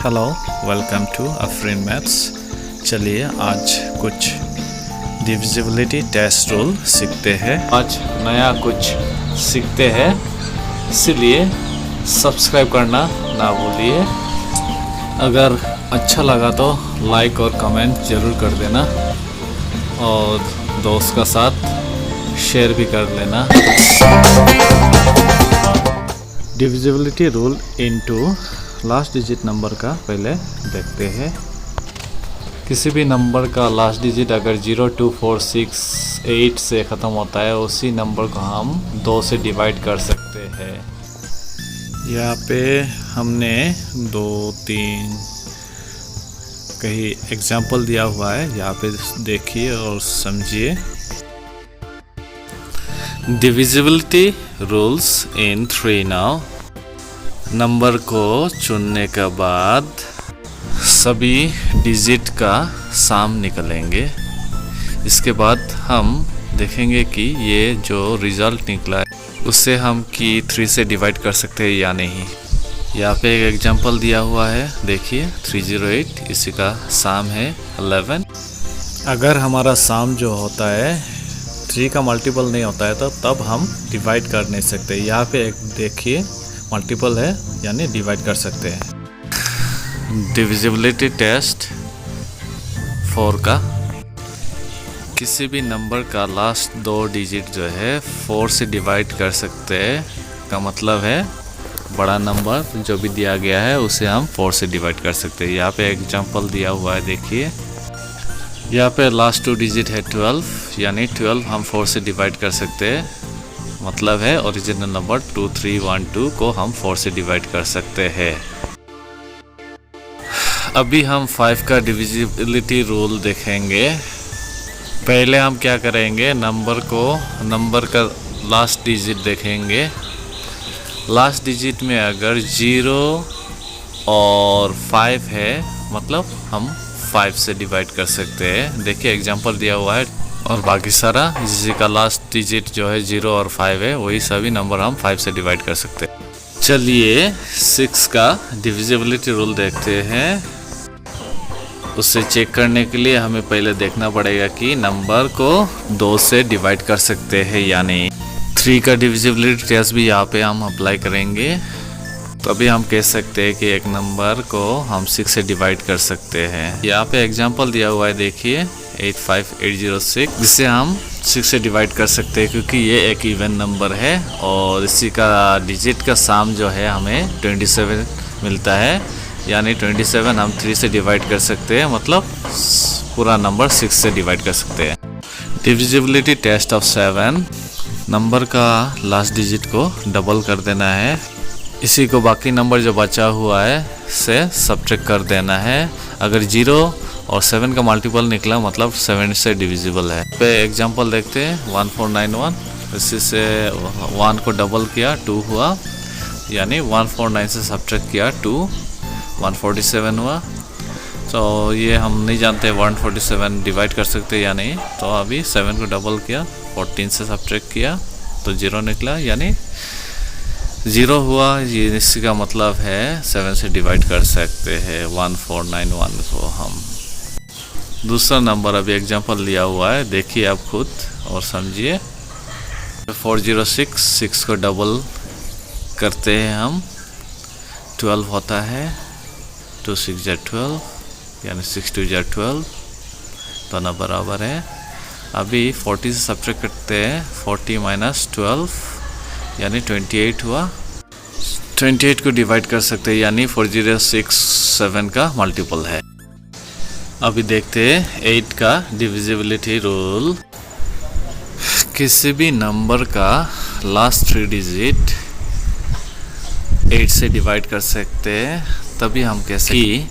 Hello, welcome to Afreen maths. चलिए आज कुछ डिविजिबिलिटी टेस्ट रूल सीखते हैं। आज नया कुछ सीखते हैं, इसलिए सब्सक्राइब करना ना भूलिए। अगर अच्छा लगा तो लाइक और कमेंट ज़रूर कर देना और दोस्त का साथ शेयर भी कर लेना। Divisibility rule into last digit number का पहले देखते हैं। किसी भी नंबर का लास्ट डिजिट अगर 0, 2, 4, 6, 8 से ख़त्म होता है, उसी नंबर को हम 2 से डिवाइड कर सकते हैं। यहाँ पे हमने 2, 3 कहीं एग्जाम्पल दिया हुआ है, यहाँ पे देखिए और समझिए। Divisibility rules in 3 now. Number को चुनने के बाद सभी डिजिट का सम निकलेंगे। इसके बाद हम देखेंगे कि ये जो रिज़ल्ट निकला है उससे हम कि 3 से डिवाइड कर सकते हैं या नहीं। यहाँ पे एक एग्जांपल दिया हुआ है, देखिए 308, इसी का सम है 11। अगर हमारा सम जो होता है 3 का मल्टीपल नहीं होता है तो तब हम डिवाइड कर नहीं सकते। यहाँ पे एक देखिए मल्टीपल है यानी डिवाइड कर सकते हैं। डिविजिबिलिटी टेस्ट 4 का, किसी भी नंबर का लास्ट 2 डिजिट जो है 4 से डिवाइड कर सकते हैं का मतलब है बड़ा नंबर जो भी दिया गया है उसे हम 4 से डिवाइड कर सकते हैं। यहाँ पे एग्जांपल दिया हुआ है, देखिए यहाँ पे लास्ट 2 डिजिट है 12, यानी 12 हम 4 से डिवाइड कर सकते हैं। मतलब है ओरिजिनल नंबर 2312 को हम 4 से डिवाइड कर सकते हैं। अभी हम 5 का डिविजिबिलिटी रूल देखेंगे। पहले हम क्या करेंगे, नंबर का लास्ट डिजिट देखेंगे। लास्ट डिजिट में अगर 0 और 5 है मतलब हम 5 से डिवाइड कर सकते हैं। देखिए एग्जांपल दिया हुआ है और बाकी सारा जिसका का लास्ट डिजिट जो है 0 और 5 है वही सभी नंबर हम 5 से डिवाइड कर सकते हैं। चलिए 6 का डिविजिबिलिटी रूल देखते हैं। उससे चेक करने के लिए हमें पहले देखना पड़ेगा कि नंबर को 2 से डिवाइड कर सकते हैं या नहीं। 3 का डिविजिबिलिटी टेस्ट भी यहाँ पे हम अप्लाई करेंगे, तभी हम कह सकते हैं कि एक नंबर को हम 6 से डिवाइड कर सकते हैं। यहाँ पे एग्जांपल दिया हुआ है, देखिए 85806, जिसे हम 6 से डिवाइड कर सकते हैं क्योंकि ये एक इवन नंबर है और इसी का डिजिट का सम जो है हमें 27 मिलता है। यानी 27 हम 3 से डिवाइड कर सकते हैं, मतलब पूरा नंबर 6 से डिवाइड कर सकते हैं। डिविजिबिलिटी टेस्ट ऑफ 7, नंबर का लास्ट डिजिट को डबल कर देना है। इसी को बाकी नंबर जो बचा हुआ है से सब्ट्रैक्ट कर देना है। अगर 0 और 7 का मल्टीपल निकला मतलब 7 से डिविजिबल है। पे एग्जांपल देखते हैं 1491, इसी से 1 को डबल किया 2 हुआ, यानी 149 से सब्ट्रैक्ट किया 2, 147 हुआ। तो ये हम नहीं जानते 147 डिवाइड कर सकते या नहीं, तो अभी 7 को डबल किया 14 से सब्ट्रैक्ट किया तो 0 निकला, यानी 0 हुआ। ये इसका मतलब है 7 से डिवाइड कर सकते हैं 1491 को हम। दूसरा नंबर अभी एग्जांपल लिया हुआ है, देखिए आप खुद और समझिए। 406, 6 को डबल करते हैं हम 12 होता है, 2 6 जा 12, यानी 6 2 जा 12, दोनों बराबर है। अभी 40 से सब्ट्रैक्ट करते हैं 40 माइनस 12, यानी 28 हुआ। 28 को डिवाइड कर सकते हैं, यानी 4067 का मल्टीपल है। अभी देखते हैं 8 का डिविजिबिलिटी रूल। किसी भी नंबर का लास्ट 3 डिजिट 8 से डिवाइड कर सकते हैं, तभी हम कह सकते हैं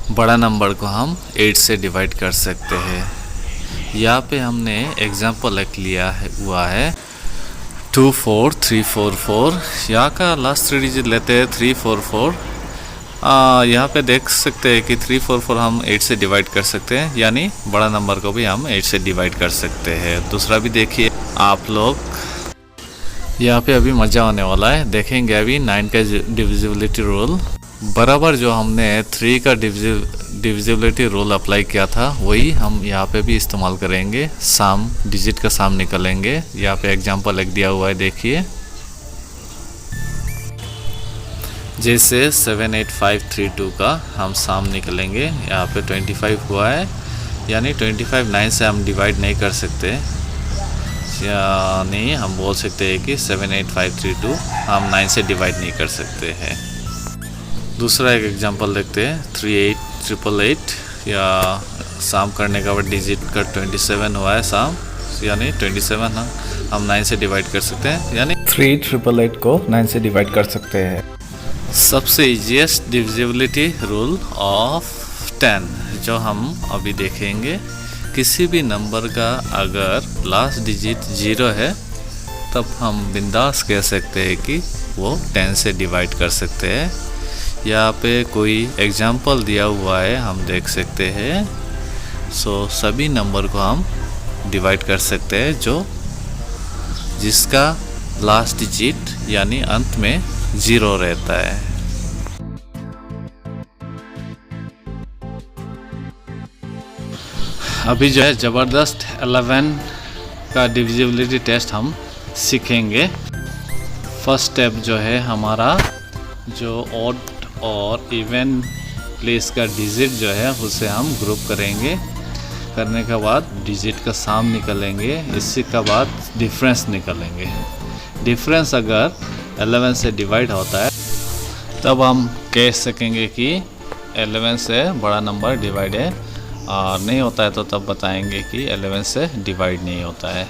कि बड़ा नंबर को हम 8 से डिवाइड कर सकते हैं। यहाँ पे हमने एग्जांपल एक लिया हुआ है 24344। यहाँ का लास्ट 3 डिजिट लेते हैं 344। यहाँ पे देख सकते हैं कि 344 हम 8 से डिवाइड कर सकते हैं, यानी बड़ा नंबर को भी हम 8 से डिवाइड कर सकते हैं। दूसरा भी देखिए आप लोग, यहाँ पे अभी मज़ा आने वाला है। देखेंगे अभी 9 का डिविजिबिलिटी रूल। बराबर जो हमने 3 का डिविजिबिलिटी रूल अप्लाई किया था वही हम यहाँ पे भी इस्तेमाल करेंगे। साम डिजिट का साम निकालेंगे। यहाँ पे एग्जांपल एक दिया हुआ है, देखिए। जैसे 78532 का हम साम निकालेंगे, यहाँ पे 25 हुआ है, यानी 25 9 से हम डिवाइड नहीं कर सकते, यानी हम बोल सकते हैं कि 78532 हम 9 से डिवाइड नहीं कर सकते हैं। दूसरा एक एग्जांपल देखते हैं, 38888 या साम करने का बाद डिजिट का 27 हुआ है साम, यानी 27 हम 9 से डिवाइड कर सकते हैं, यानी 3888 को 9 से डिवाइड कर सकते हैं। सबसे इजीएस्ट डिविजिबिलिटी रूल ऑफ 10 जो हम अभी देखेंगे। किसी भी नंबर का अगर लास्ट डिजिट 0 है तब हम बिंदास कह सकते हैं कि वो 10 से डिवाइड कर सकते हैं। यहाँ पे कोई एग्जाम्पल दिया हुआ है, हम देख सकते हैं। सभी नंबर को हम डिवाइड कर सकते हैं जो जिसका लास्ट डिजिट यानी अंत में 0 रहता है। अभी जो है ज़बरदस्त 11 का डिविजिबिलिटी टेस्ट हम सीखेंगे। फर्स्ट स्टेप जो है हमारा, जो ऑड और इवन प्लेस का डिजिट जो है उसे हम ग्रुप करेंगे। करने के बाद डिजिट का साम निकालेंगे, इसी के बाद डिफरेंस निकालेंगे। डिफरेंस अगर 11 से डिवाइड होता है तब हम कह सकेंगे कि 11 से बड़ा नंबर डिवाइड है, और नहीं होता है तो तब बताएंगे कि 11 से डिवाइड नहीं होता है।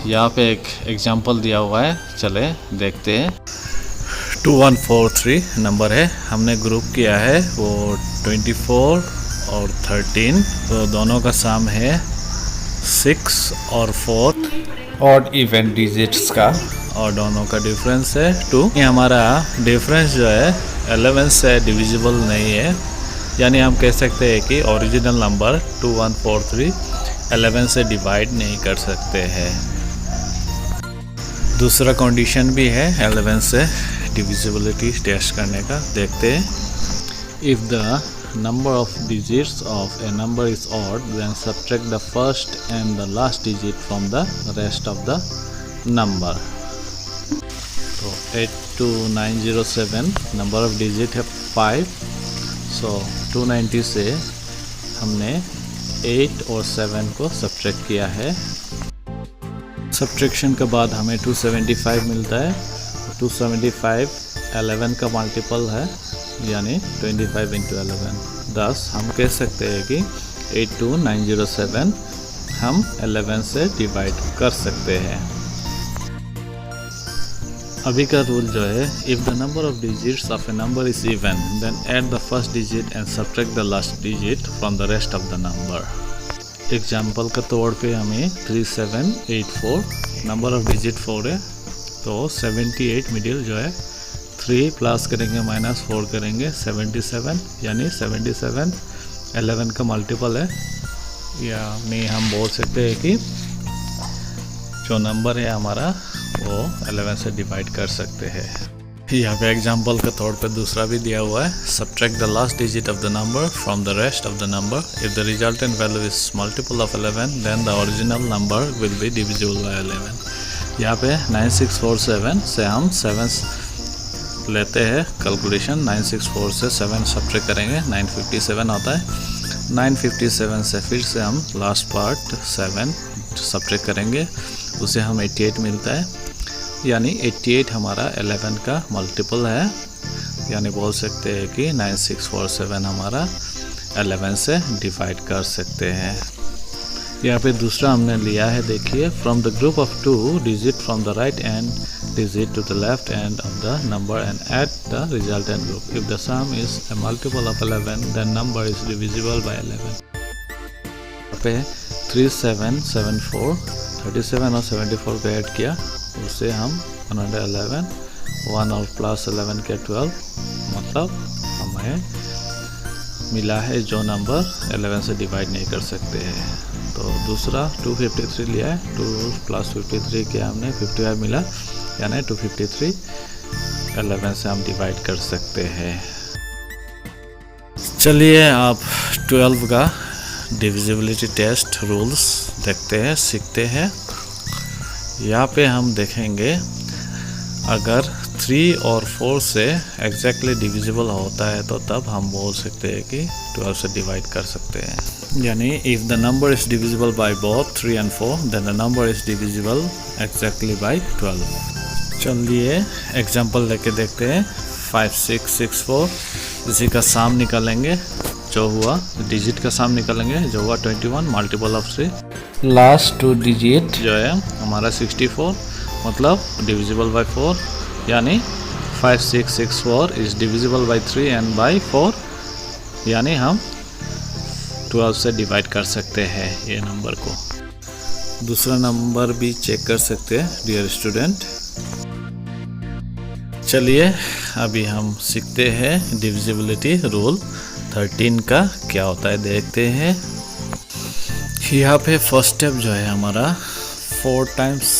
यहाँ पे एक एग्जांपल दिया हुआ है, चले देखते हैं। 2143 नंबर है, हमने ग्रुप किया है वो 24 और 13, तो दोनों का साम है 6 और 4 ऑड इवन डिजिट्स का, और दोनों का डिफरेंस है 2। ये हमारा डिफरेंस जो है 11 से डिविजिबल नहीं है, यानी हम कह सकते हैं कि ओरिजिनल नंबर 2143 11 से डिवाइड नहीं कर सकते हैं। दूसरा कंडीशन भी है 11 से डिविजिबिलिटी टेस्ट करने का, देखते हैं। If the number of digits of a number is odd then subtract the first and the last digit from the rest of the number. तो 82907 नंबर ऑफ डिजिट है 5, सो 290 से हमने 8 और 7 को सब्ट्रैक्ट किया है। सब्ट्रैक्शन के बाद हमें 275 मिलता है। 275 11 का मल्टीपल है, यानी 25 इंटू 11। thus हम कह सकते हैं कि 82907 हम 11 से डिवाइड कर सकते हैं। अभी का रूल जो है, if the number of digits of a number is even then add the first digit and subtract the last digit from the rest of the number. Example के तौर पे हमें 3784 नंबर ऑफ डिजिट 4 है, तो 78 middle जो है 3 plus करेंगे -4 करेंगे 77, यानी 77 11 का मल्टीपल है, यानी हम बोल सकते हैं कि जो नंबर है हमारा वो 11 से डिवाइड कर सकते हैं। यहाँ पे एग्जाम्पल के तौर पे दूसरा भी दिया हुआ है, subtract the last digit of the number from the rest of the number. If the resultant value is multiple of 11 then the original number will be divisible by 11। यहाँ पे 9647 से हम 7 लेते हैं कैलकुलेशन। 964 से 7 सब्ट्रैक्ट करेंगे 957 होता है। 957 से फिर से हम लास्ट पार्ट 7 सब्ट्रैक्ट करेंगे, उसे हम 88 मिलता है, यानी 88 हमारा 11 का मल्टीपल है, यानी बोल सकते हैं कि 9647 हमारा 11 से डिवाइड कर सकते हैं। यहाँ पे दूसरा हमने लिया है, देखिए, from the group of 2 digit from the right end digit to the left end of the number and add the resultant group. If the sum is a multiple of 11 then number is divisible by 11। यहाँ पे 3774 37 और 74 को add किया, उसे हम 111 1 और plus 11 के 12, मतलब हमें मिला है जो नंबर 11 से डिवाइड नहीं कर सकते हैं। तो दूसरा 253 लिया है, 2 प्लस 53 किया हमने 55 मिला, यानी 253 11 से हम डिवाइड कर सकते हैं। चलिए आप 12 का डिविजिबिलिटी टेस्ट रूल्स देखते हैं, सीखते हैं। यहाँ पे हम देखेंगे अगर 3 और 4 से एग्जैक्टली डिविजिबल होता है तो तब हम बोल सकते हैं कि 12 से डिवाइड कर सकते हैं। यानी if the number is divisible by both 3 and 4 then the number is divisible exactly by 12। चलिए एग्जांपल लेके देखते हैं। 5 6 6 4 इसी का साम निकालेंगे, जो हुआ डिजिट का साम निकालेंगे, जो हुआ 21 मल्टीपल ऑफ 3 लास्ट 2 डिजिट जो है हमारा 64, मतलब डिविजिबल बाय 4, यानी 5 6 6 4 is divisible by 3 and by 4, यानी हम 12 से डिवाइड कर सकते हैं ये नंबर को। दूसरा नंबर भी चेक कर सकते हैं डियर स्टूडेंट। चलिए अभी हम सीखते हैं डिविजिबिलिटी रूल 13 का क्या होता है देखते हैं। यहाँ पे फर्स्ट स्टेप जो है हमारा 4 टाइम्स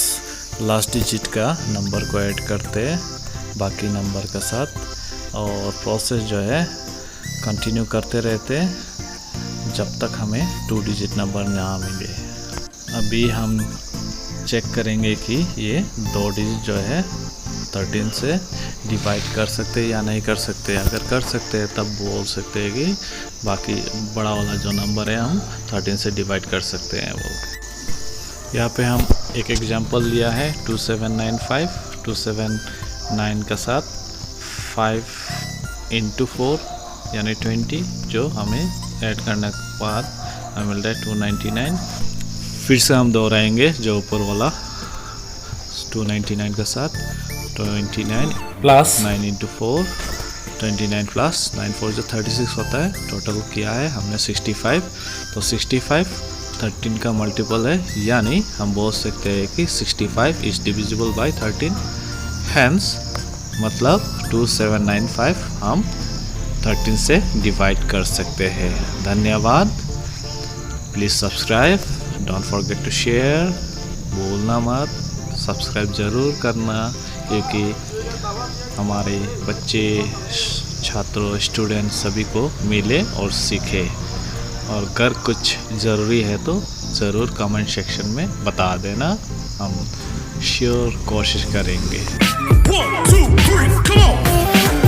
लास्ट डिजिट का नंबर को ऐड करते हैं बाकी नंबर के साथ, और प्रोसेस जो है कंटिन्यू करते रहते हैं जब तक हमें 2 डिजिट नंबर ना मिले। अभी हम चेक करेंगे कि ये 2 डिजिट जो है 13 से डिवाइड कर सकते हैं या नहीं कर सकते। अगर कर सकते हैं तब बोल सकते हैं कि बाकी बड़ा वाला जो नंबर है हम 13 से डिवाइड कर सकते हैं वो। यहाँ पे हम एक एग्जांपल लिया है 2795, 279 के साथ 5 into 4 यानी 20, जो हमें ऐड करने के बाद हमें मिल रहा है 299। फिर से हम दोहराएंगे जो ऊपर वाला 299 के साथ 29 प्लस 9 into 4 29 प्लस 9 4 जो 36 होता है। टोटल किया है हमने 65, तो 65 13 का मल्टीपल है, यानी हम बोल सकते हैं कि 65 इज डिविजिबल बाय 13, हैंस मतलब 2795 हम 13 से डिवाइड कर सकते हैं। धन्यवाद। Please subscribe, don't forget to share, बोलना मत, सब्सक्राइब ज़रूर करना, क्योंकि हमारे बच्चे, छात्रों, स्टूडेंट सभी को मिले और सीखे। और अगर कुछ ज़रूरी है तो ज़रूर कमेंट सेक्शन में बता देना, हम श्योर कोशिश करेंगे। 1 2 3 come on